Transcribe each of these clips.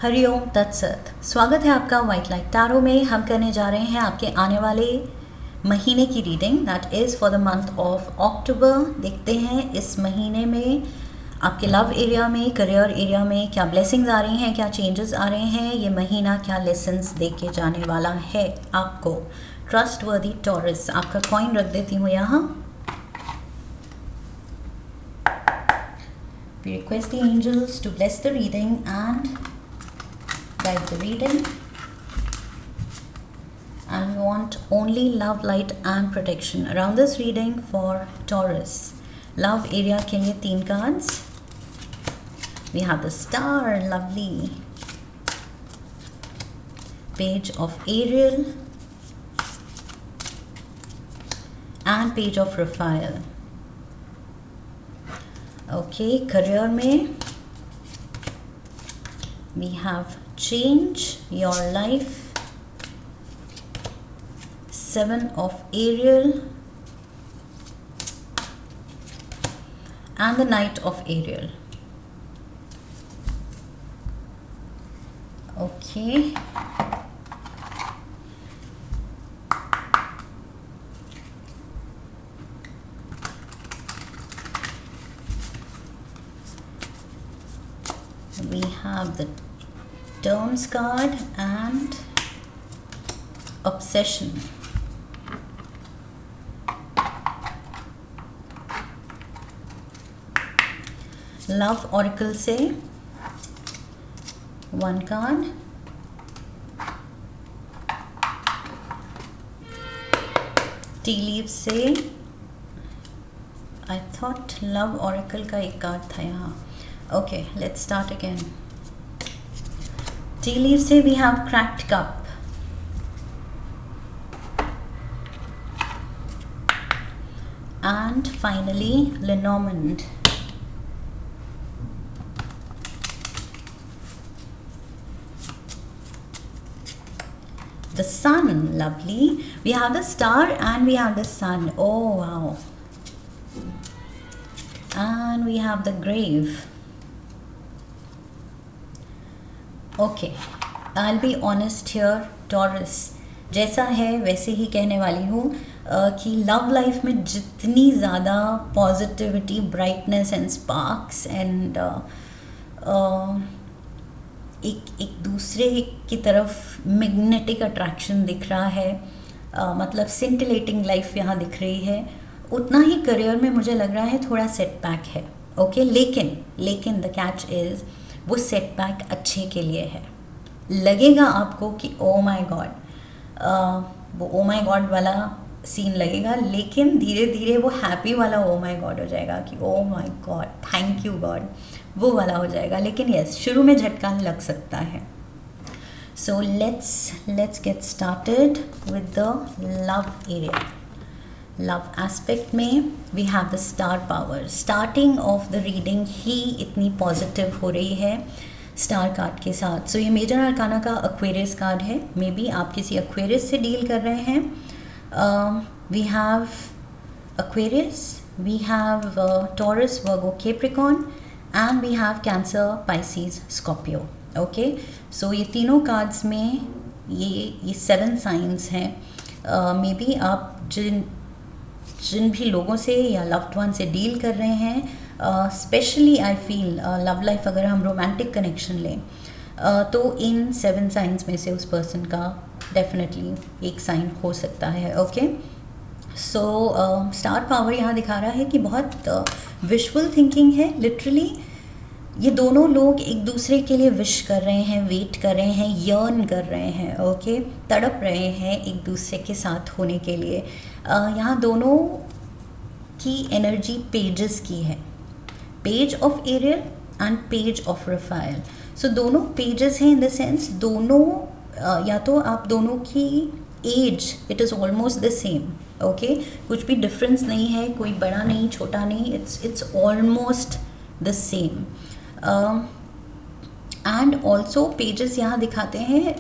हरिओम तत्सत। स्वागत है आपका वाइट लाइट टैरो में। हम करने जा रहे हैं आपके आने वाले महीने की reading, that is for the month of October. देखते हैं इस महीने में आपके लव एरिया में, करियर एरिया में क्या ब्लेसिंग्स आ रही हैं, क्या चेंजेस आ रहे हैं। ये महीना क्या लेसन्स दे के जाने वाला है आपको। ट्रस्ट वर्दी टॉरस। आपका कॉइन रख देती हूँ यहाँ। We request the angels to bless the reading and guide the reading, and we want only love, light and protection around this reading for Taurus. Love area के लिए 3 cards. We have the Star, lovely. Page of Ariel and Page of Raphael. Okay, career में we have change your life, 7 of Ariel and the Knight of Ariel. Okay, we have the Terms card and Obsession. Love Oracle से 1 card, Tea Leaves से I thought Love Oracle का एक card था यहाँ. Okay, let's start again. Tea Leaves से we have Cracked Cup, and finally Lenormand. The Sun, lovely. We have the Star and we have the Sun. Oh wow. And we have the Grave. Okay, I'll be honest here, Taurus. जैसा है वैसे ही कहने वाली हूँ कि love life में जितनी ज़्यादा positivity, brightness and sparks and एक दूसरे की तरफ मैग्नेटिक अट्रैक्शन दिख रहा है, मतलब सिंटिलेटिंग लाइफ यहाँ दिख रही है, उतना ही करियर में मुझे लग रहा है थोड़ा सेटबैक है. ओके, लेकिन द कैच इज़ वो सेटबैक अच्छे के लिए है. लगेगा आपको कि ओ माय गॉड, वो ओ माय गॉड वाला सीन लगेगा, लेकिन धीरे धीरे वो हैप्पी वाला ओ माय गॉड हो जाएगा कि oh my God thank you God, वो वाला हो जाएगा. लेकिन यस, शुरू में झटका लग सकता है. So let's get started with the love area. Love aspect में we have the star power. Starting off the reading ही इतनी पॉजिटिव हो रही है स्टार कार्ड के साथ. सो ये मेजर आर्काना का एक्वेरियस कार्ड है. मे बी आप किसी एक्वेरियस से डील कर रहे हैं. We have Aquarius, we have Taurus, Virgo, Capricorn and we have Cancer, Pisces, Scorpio. Okay, so ये तीनों कार्ड्स में ये 7 साइंस हैं. मे बी आप जिन भी लोगों से या लव्ड वन से डील कर रहे हैं, specially I feel love life अगर हम रोमांटिक कनेक्शन लें तो इन 7 साइंस में से उस पर्सन का डेफिनेटली एक साइन हो सकता है. ओके, सो स्टार पावर यहाँ दिखा रहा है कि बहुत विजुअल थिंकिंग है. लिटरली ये दोनों लोग एक दूसरे के लिए विश कर रहे हैं, वेट कर रहे हैं, यर्न कर रहे हैं. ओके, तड़प रहे हैं एक दूसरे के साथ होने के लिए. यहाँ दोनों की एनर्जी पेजेस की है, page of Ariel and page of Raphael. So दोनों पेजेस हैं इन द सेंस दोनों या तो आप दोनों की age it is almost the same. Okay, कुछ भी डिफरेंस नहीं है, कोई बड़ा नहीं छोटा नहीं, it's almost the same. And also pages यहाँ दिखाते हैं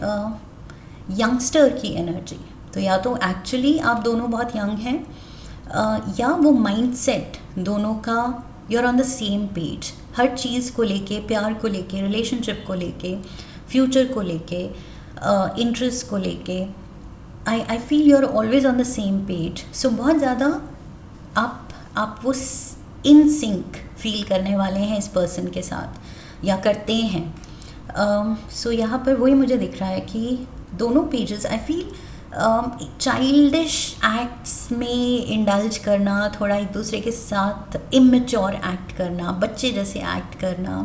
यंगस्टर की एनर्जी. तो या तो एक्चुअली आप दोनों बहुत यंग हैं, या वो माइंडसेट दोनों का you are on the same page. हर चीज़ को लेके, प्यार को लेके, रिलेशनशिप को लेके, फ्यूचर को लेके, इंटरेस्ट को लेके। I feel you are always on the same page. So बहुत ज़्यादा आप वो इन सिंक फील करने वाले हैं इस पर्सन के साथ या करते हैं। सो यहाँ पर वही मुझे दिख रहा है कि दोनों pages I feel childish acts में इंडल्ज करना, थोड़ा एक दूसरे के साथ इमेच्योर एक्ट करना, बच्चे जैसे एक्ट करना,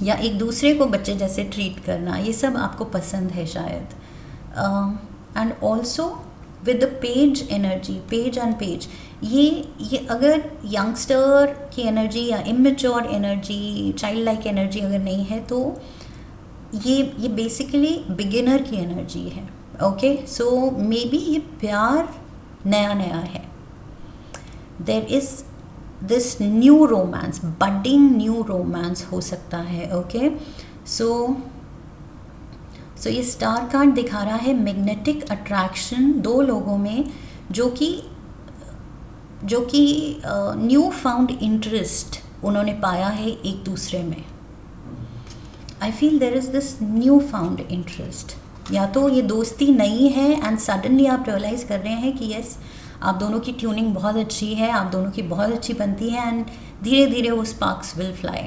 या एक दूसरे को बच्चे जैसे ट्रीट करना, ये सब आपको पसंद है शायद। And also with the page energy, page and page, ये अगर यंगस्टर की एनर्जी या immature energy, child like energy अगर नहीं है तो ये बेसिकली बिगिनर की एनर्जी है। ओके, सो मे बी ये प्यार नया नया है। There is this new romance, budding new romance हो सकता है। ओके, सो ये स्टार कार्ड दिखा रहा है मैग्नेटिक अट्रैक्शन दो लोगों में, जो कि न्यू फाउंड इंटरेस्ट उन्होंने पाया है एक दूसरे में। I feel there is this new found interest. या तो ये दोस्ती नई है एंड सडनली आप रियलाइज़ कर रहे हैं कि यस, आप दोनों की ट्यूनिंग बहुत अच्छी है, आप दोनों की बहुत अच्छी बनती है, एंड धीरे धीरे वो sparks will fly.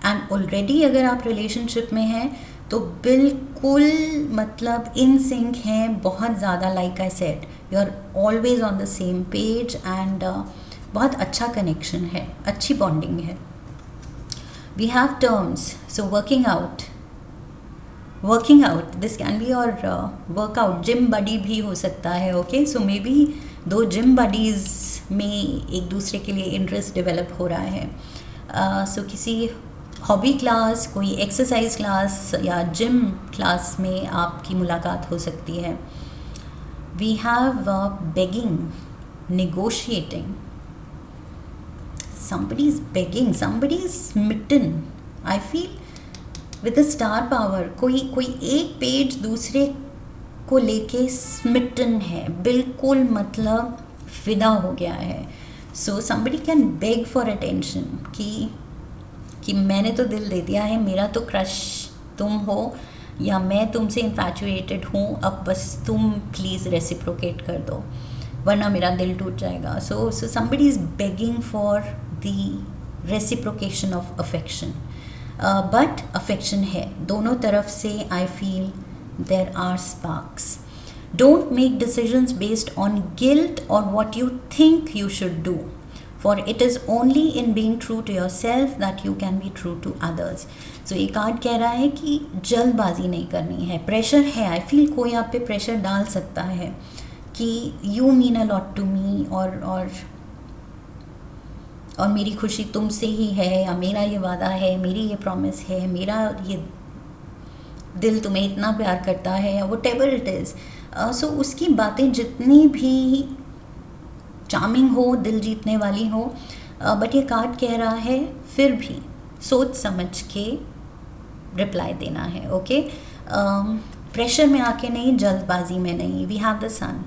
And already अगर आप रिलेशनशिप में हैं तो बिल्कुल मतलब इन सिंक हैं बहुत ज़्यादा। Like I said, you are always on the same page and बहुत अच्छा कनेक्शन है, अच्छी बॉन्डिंग है। We have terms, so working out, this can be your workout, gym buddy भी हो सकता है। ओके, सो मे बी दो जिम बडीज़ में एक दूसरे के लिए इंटरेस्ट डेवलप हो रहा है। सो किसी हॉबी क्लास, कोई एक्सरसाइज क्लास या जिम क्लास में आपकी मुलाकात हो सकती है। We have begging, negotiating, somebody is begging, somebody is smitten. I feel with the star power, कोई एक पेज दूसरे को लेके smitten है, बिल्कुल मतलब फिदा हो गया है। So somebody can beg for attention कि मैंने तो दिल दे दिया है, मेरा तो क्रश तुम हो या मैं तुमसे इन्फैचुएटेड हूँ, अब बस तुम प्लीज़ रेसिप्रोकेट कर दो वरना मेरा दिल टूट जाएगा। So somebody is begging for the reciprocation of affection, but affection है दोनों तरफ से। I feel there are sparks. Don't make decisions based on guilt और what you think you should do, for it is only in being true to yourself that you can be true to others. So ये card कह रहा है कि जल्दबाजी नहीं करनी है। प्रेशर है, आई फील कोई आप पे प्रेशर डाल सकता है कि you mean a lot to me, और मेरी खुशी तुमसे ही है, या मेरा ये वादा है, मेरी ये प्रॉमिस है, मेरा ये दिल तुम्हें इतना प्यार करता है, या whatever it is. सो उसकी बातें जितनी भी चार्मिंग हो, दिल जीतने वाली हो, बट ये कार्ड कह रहा है फिर भी सोच समझ के रिप्लाई देना है। ओके, प्रेशर में आके नहीं, जल्दबाजी में नहीं। वी हैव द सन।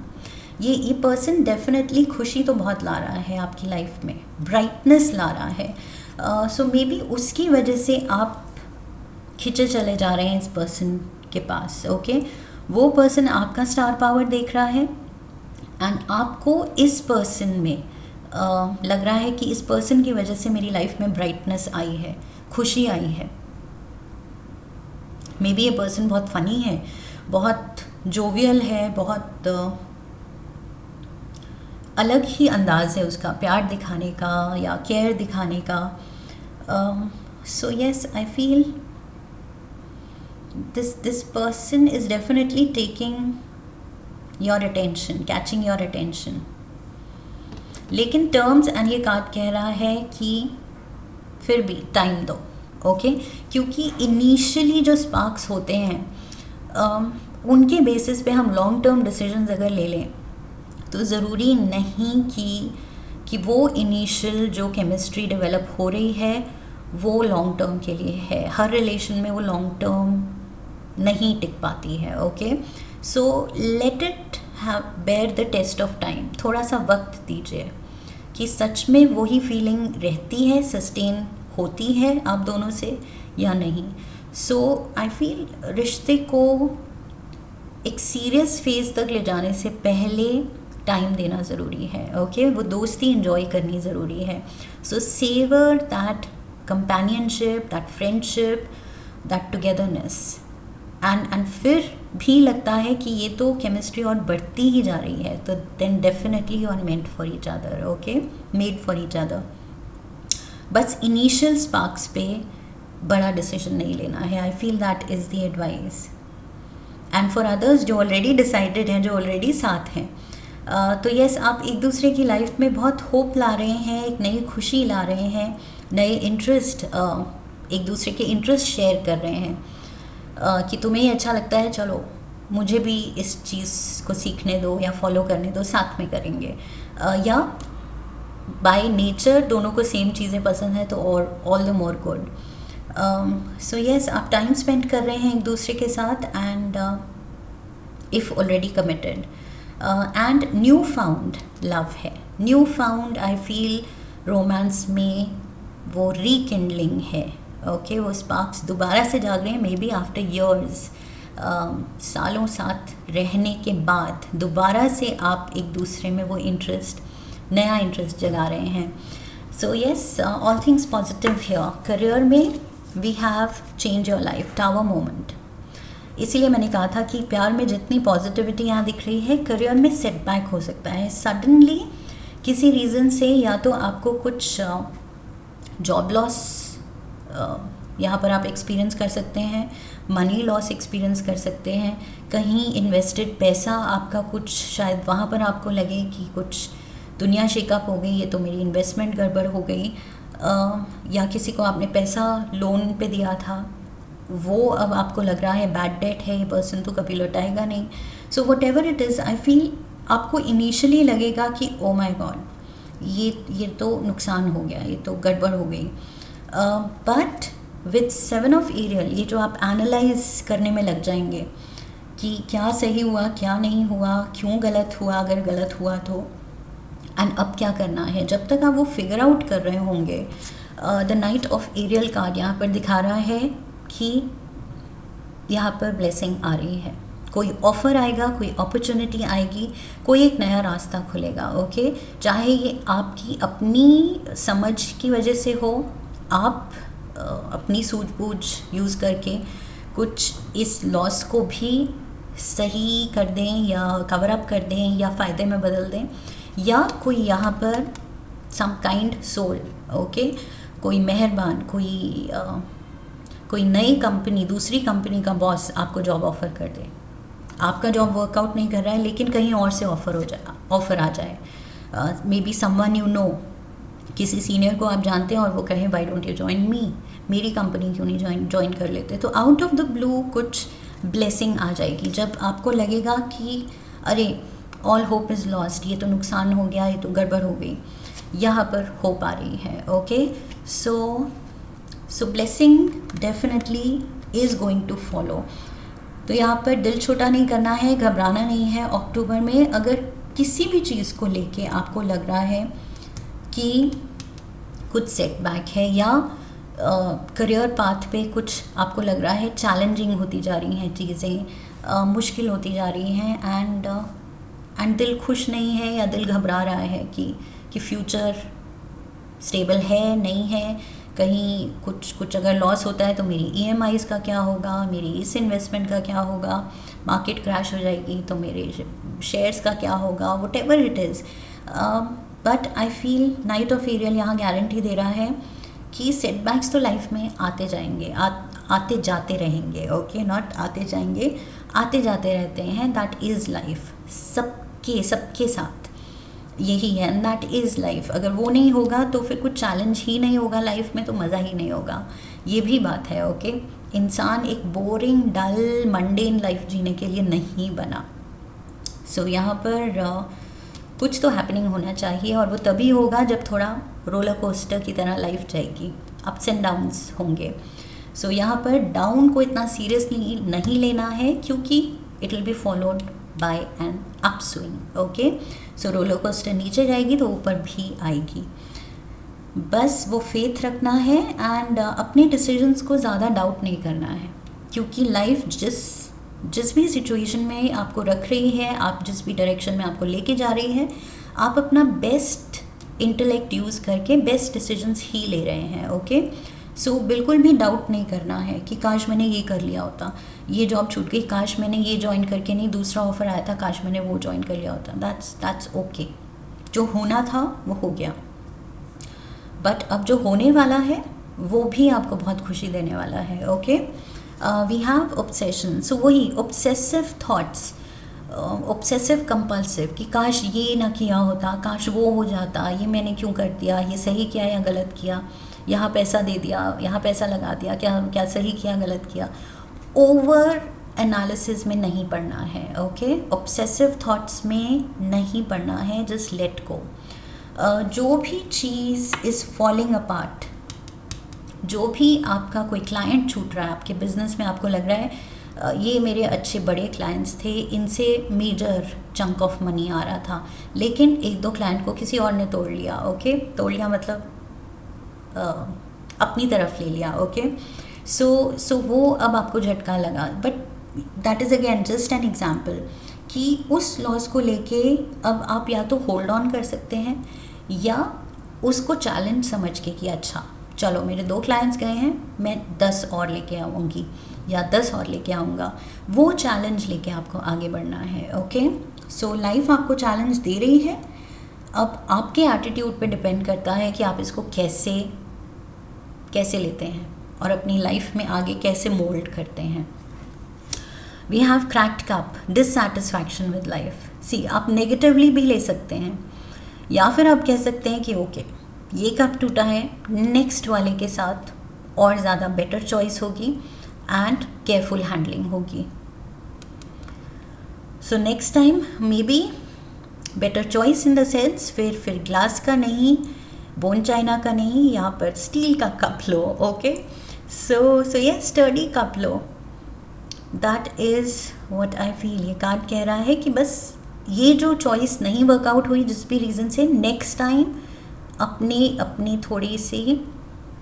ये पर्सन डेफिनेटली खुशी तो बहुत ला रहा है आपकी लाइफ में, ब्राइटनेस ला रहा है। सो मे बी उसकी वजह से आप खिंचे चले जा रहे हैं इस पर्सन के पास। ओके, वो पर्सन आपका स्टार पावर देख रहा है एंड आपको इस पर्सन में लग रहा है कि इस पर्सन की वजह से मेरी लाइफ में ब्राइटनेस आई है, खुशी आई है। मे बी ये पर्सन बहुत फ़नी है, बहुत जोवियल है, बहुत अलग ही अंदाज है उसका प्यार दिखाने का या केयर दिखाने का। So yes, I feel this person is definitely taking your attention, catching your attention. लेकिन टर्म्स एंड ये कार्ड कह रहा है कि फिर भी टाइम दो। ओके, क्योंकि इनिशियली जो स्पार्क्स होते हैं उनके बेसिस पे हम लॉन्ग टर्म डिसीजंस अगर ले लें तो ज़रूरी नहीं कि वो इनिशियल जो केमिस्ट्री डेवलप हो रही है वो लॉन्ग टर्म के लिए है। हर रिलेशन में वो लॉन्ग टर्म नहीं टिक पाती है। Okay, so let it bear the test of time. थोड़ा सा वक्त दीजिए कि सच में वही फीलिंग रहती है, सस्टेन होती है आप दोनों से, या नहीं. सो आई फील रिश्ते को एक सीरियस फेज तक ले जाने से पहले टाइम देना ज़रूरी है. ओके वो दोस्ती इन्जॉय करनी ज़रूरी है. So savour that companionship, that friendship, that togetherness. And फिर भी लगता है कि ये तो केमिस्ट्री और बढ़ती ही जा रही है, तो then definitely you are meant for each other. Okay made for each other. बस इनिशियल स्पार्क्स पे बड़ा डिसीजन नहीं लेना है. I feel that is the advice. And for others जो ऑलरेडी डिसाइडेड हैं, जो ऑलरेडी साथ हैं, तो यस आप एक दूसरे की लाइफ में बहुत होप ला रहे हैं, एक नई खुशी ला रहे हैं, नए इंटरेस्ट, एक दूसरे के इंटरेस्ट शेयर कर रहे हैं. कि तुम्हें ही अच्छा लगता है, चलो मुझे भी इस चीज़ को सीखने दो या फॉलो करने दो, साथ में करेंगे. या बाय नेचर दोनों को सेम चीज़ें पसंद है तो और all the more good. So yes आप टाइम स्पेंड कर रहे हैं एक दूसरे के साथ. And if already committed and newfound love है. Newfound I feel romance में वो रीकिंडलिंग है. ओके वो स्पार्क्स दोबारा से जाग रहे हैं, मे बी आफ्टर ईयर्स, सालों साथ रहने के बाद दोबारा से आप एक दूसरे में वो इंटरेस्ट, नया इंटरेस्ट जगा रहे हैं. So yes all things positive here. Career में we have change your life, tower moment. इसीलिए मैंने कहा था कि प्यार में जितनी पॉजिटिविटी यहाँ दिख रही है, करियर में सेटबैक हो सकता है सडनली किसी रीज़न से. या तो आपको कुछ जॉब लॉस यहाँ पर आप एक्सपीरियंस कर सकते हैं, मनी लॉस एक्सपीरियंस कर सकते हैं, कहीं इन्वेस्टेड पैसा आपका कुछ शायद वहाँ पर आपको लगे कि कुछ दुनिया शेकअप हो गई, ये तो मेरी इन्वेस्टमेंट गड़बड़ हो गई. या किसी को आपने पैसा लोन पे दिया था, वो अब आपको लग रहा है बैड डेट है, ये पर्सन तो कभी लौटाएगा नहीं. So what ever it is, I feel आपको इनिशियली लगेगा कि ओ माई गॉड ये तो नुकसान हो गया, ये तो गड़बड़ हो गई. बट विथ 7 ऑफ एरियल ये जो आप एनालाइज करने में लग जाएंगे कि क्या सही हुआ, क्या नहीं हुआ, क्यों गलत हुआ, अगर गलत हुआ तो, एंड अब क्या करना है, जब तक आप वो फिगर आउट कर रहे होंगे. The knight of aerial card यहाँ पर दिखा रहा है कि यहाँ पर ब्लेसिंग आ रही है. कोई ऑफ़र आएगा, कोई अपॉर्चुनिटी आएगी, कोई एक नया रास्ता खुलेगा. ओके चाहे ये आपकी अपनी समझ की वजह से हो, आप अपनी सूझबूझ यूज़ करके कुछ इस लॉस को भी सही कर दें या कवर अप कर दें या फ़ायदे में बदल दें, या कोई यहाँ पर सम काइंड सोल, ओके कोई मेहरबान, कोई नई कंपनी, दूसरी कंपनी का बॉस आपको जॉब ऑफ़र कर दे. आपका जॉब वर्कआउट नहीं कर रहा है लेकिन कहीं और से ऑफ़र आ जाए. May be someone you know, किसी सीनियर को आप जानते हैं और वो कहें why don't you join me, मेरी कंपनी क्यों नहीं ज्वाइन कर लेते. तो आउट ऑफ द ब्लू कुछ ब्लेसिंग आ जाएगी जब आपको लगेगा कि अरे ऑल होप इज़ लॉस्ट, ये तो नुकसान हो गया, ये तो गड़बड़ हो गई. यहाँ पर होप आ रही है. Okay so blessing definitely is going to follow. तो यहाँ पर दिल छोटा नहीं करना है, घबराना नहीं है. अक्टूबर में अगर किसी भी चीज़ को लेके आपको लग रहा है कि कुछ सेटबैक है या करियर पाथ पे कुछ आपको लग रहा है चैलेंजिंग होती जा रही हैं चीज़ें, मुश्किल होती जा रही हैं, एंड दिल खुश नहीं है या दिल घबरा रहा है कि फ्यूचर स्टेबल है नहीं है, कहीं कुछ अगर लॉस होता है तो मेरी EMIs का क्या होगा, मेरी इस इन्वेस्टमेंट का क्या होगा, मार्केट क्रैश हो जाएगी तो मेरे शेयर्स का क्या होगा, whatever it is. But I feel knight of aerial यहाँ गारंटी दे रहा है कि सेटबैक्स तो लाइफ में आते जाएंगे, आते जाते रहेंगे. ओके नॉट आते जाएंगे, आते जाते रहते हैं. दैट इज़ लाइफ, सबके साथ यही है, एंड दैट इज़ लाइफ. अगर वो नहीं होगा तो फिर कुछ चैलेंज ही नहीं होगा लाइफ में, तो मज़ा ही नहीं होगा. ये भी बात है. ओके इंसान एक बोरिंग डल मंडेन लाइफ जीने के लिए नहीं बना. सो यहाँ पर कुछ तो हैपनिंग होना चाहिए, और वो तभी होगा जब थोड़ा रोलर कोस्टर की तरह लाइफ जाएगी, अप्स एंड डाउन्स होंगे. सो यहाँ पर डाउन को इतना सीरियसली नहीं लेना है क्योंकि it will be followed by an upswing. Okay so roller coaster नीचे जाएगी तो ऊपर भी आएगी. बस वो फेथ रखना है एंड अपने डिसीजंस को ज़्यादा डाउट नहीं करना है, क्योंकि लाइफ जिस भी सिचुएशन में आपको रख रही है, आप जिस भी डायरेक्शन में आपको लेके जा रही है, आप अपना बेस्ट इंटेलेक्ट यूज़ करके बेस्ट डिसीजंस ही ले रहे हैं। ओके, सो बिल्कुल भी डाउट नहीं करना है कि काश मैंने ये कर लिया होता, ये जॉब छूट गई, काश मैंने ये ज्वाइन करके नहीं दूसरा ऑफर आया था, काश मैंने वो ज्वाइन कर लिया होता। दैट्स ओके, जो होना था वो हो गया, बट अब जो होने वाला है वो भी आपको बहुत खुशी देने वाला है। ओके, वी हैव ऑब्सेशन, सो वही ऑब्सेसिव थॉट्स, ऑब्सेसिव कंपल्सिव कि काश ये ना किया होता, काश वो हो जाता, ये मैंने क्यों कर दिया, ये सही किया या गलत किया, यहाँ पैसा दे दिया, यहाँ पैसा लगा दिया, क्या सही किया गलत किया। ओवर एनालिसिस में नहीं पढ़ना है। ओके, ऑब्सेसिव थॉट्स में नहीं पढ़ना है, जस्ट लेट गो। जो भी चीज़ इज़ फॉलिंग अपार्ट, जो भी आपका कोई क्लाइंट छूट रहा है आपके बिजनेस में, आपको लग रहा है ये मेरे अच्छे बड़े क्लाइंट्स थे, इनसे मेजर चंक ऑफ मनी आ रहा था, लेकिन एक दो क्लाइंट को किसी और ने तोड़ लिया। ओके, तोड़ लिया मतलब अपनी तरफ ले लिया। ओके, सो वो अब आपको झटका लगा, but that is again just an example कि उस लॉस को लेके अब आप या तो होल्ड ऑन कर सकते हैं या उसको चैलेंज समझ के कि अच्छा चलो मेरे 2 क्लाइंट्स गए हैं, मैं 10 और लेके आऊँगी या 10 और लेके आऊँगा। वो चैलेंज लेके आपको आगे बढ़ना है। ओके, सो लाइफ आपको चैलेंज दे रही है, अब आपके एटीट्यूड पे डिपेंड करता है कि आप इसको कैसे लेते हैं और अपनी लाइफ में आगे कैसे मोल्ड करते हैं। We have cracked cup, dissatisfaction with life. See, आप नेगेटिवली भी ले सकते हैं या फिर आप कह सकते हैं कि ओके ये कप टूटा है, नेक्स्ट वाले के साथ और ज़्यादा बेटर चॉइस होगी एंड केयरफुल हैंडलिंग होगी। So next time may be better choice in the sense, फिर ग्लास का नहीं, बोन चाइना का नहीं, यहाँ पर स्टील का कप लो। ओके, सो ये sturdy cup low. That is what I feel. ये कार्ड कह रहा है कि बस ये जो चॉइस नहीं वर्कआउट हुई जिस भी रीज़न से, नेक्स्ट टाइम अपनी थोड़ी सी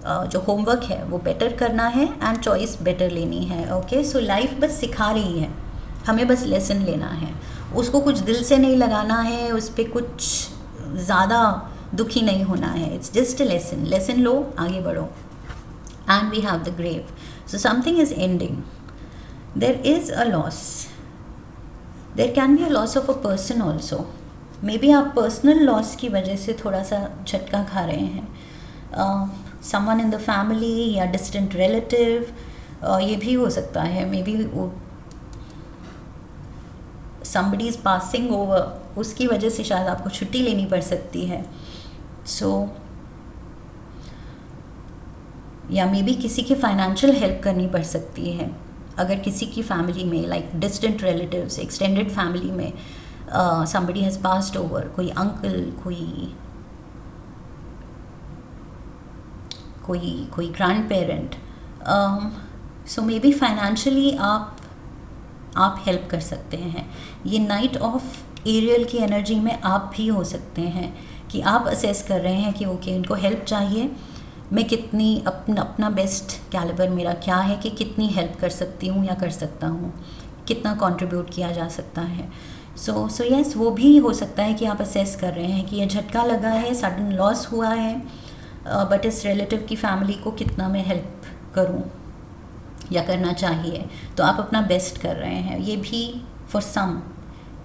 जो होमवर्क है वो बेटर करना है एंड चॉइस बेटर लेनी है। ओके, सो लाइफ बस सिखा रही है, हमें बस लेसन लेना है, उसको कुछ दिल से नहीं लगाना है, उस पर कुछ ज़्यादा दुखी नहीं होना है। इट्स जस्ट अ लेसन लो, आगे बढ़ो। And we have the grave, so something is ending, there is a loss, there can be a loss of a person also. Maybe आप पर्सनल लॉस की वजह से थोड़ा सा झटका खा रहे हैं, समवन इन द फैमिली या डिस्टेंट रिलेटिव, ये भी हो सकता है। Maybe somebody is passing over, उसकी वजह से शायद आपको छुट्टी लेनी पड़ सकती है। या मे बी किसी की फाइनेंशियल हेल्प करनी पड़ सकती है, अगर किसी की फैमिली में like distant relatives, extended family में somebody has passed over, कोई अंकल, कोई grand parent, so may be financially आप हेल्प कर सकते हैं। ये नाइट ऑफ एरियल की एनर्जी में आप भी हो सकते हैं कि आप असेस कर रहे हैं कि ओके इनको हेल्प चाहिए, मैं कितनी अपना बेस्ट कैलिबर मेरा क्या है कि कितनी हेल्प कर सकती हूँ या कर सकता हूँ, कितना कंट्रीब्यूट किया जा सकता है। सो यस, वो भी हो सकता है कि आप असेस कर रहे हैं कि ये झटका लगा है, सडन लॉस हुआ है, बट इस रिलेटिव की फैमिली को कितना मैं हेल्प करूँ या करना चाहिए, तो आप अपना बेस्ट कर रहे हैं। ये भी for some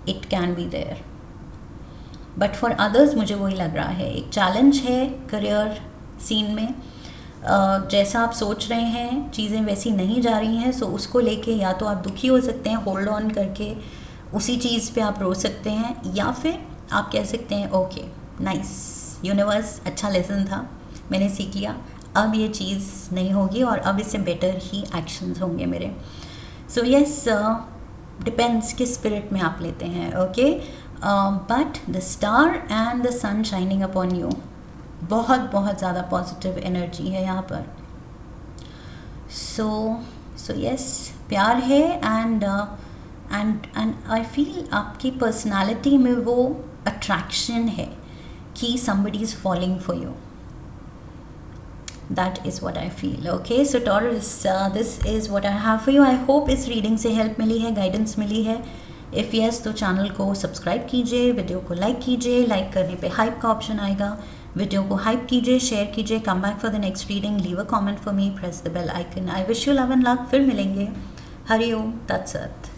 it can be there, but for others मुझे वही लग रहा है, एक चैलेंज है करियर सीन में। जैसा आप सोच रहे हैं चीज़ें वैसी नहीं जा रही हैं, सो उसको लेके या तो आप दुखी हो सकते हैं, होल्ड ऑन करके उसी चीज़ पे आप रो सकते हैं, या फिर आप कह सकते हैं ओके नाइस यूनिवर्स, अच्छा लेसन था, मैंने सीख लिया, अब ये चीज़ नहीं होगी और अब इससे बेटर ही एक्शंस होंगे मेरे। सो यस, डिपेंड्स किस स्पिरिट में आप लेते हैं। Okay, but the star and the sun shining upon you, बहुत बहुत ज़्यादा पॉजिटिव एनर्जी है यहाँ पर। सो यस, प्यार है एंड आई फील आपकी पर्सनालिटी में वो अट्रैक्शन है कि somebody is falling for you, that is what I feel. Okay, so taurus, this is what I have for you. I hope इस रीडिंग से हेल्प मिली है, गाइडेंस मिली है. इफ़ यस तो चैनल को सब्सक्राइब कीजिए, वीडियो को लाइक कीजिए. Like करने पे हाइप का ऑप्शन आएगा, वीडियो को हाइप कीजिए, शेयर कीजिए. Come back for the next reading, leave a comment for me, press the bell icon. I wish you love and luck. फिर मिलेंगे. हरि ओम तत्सत.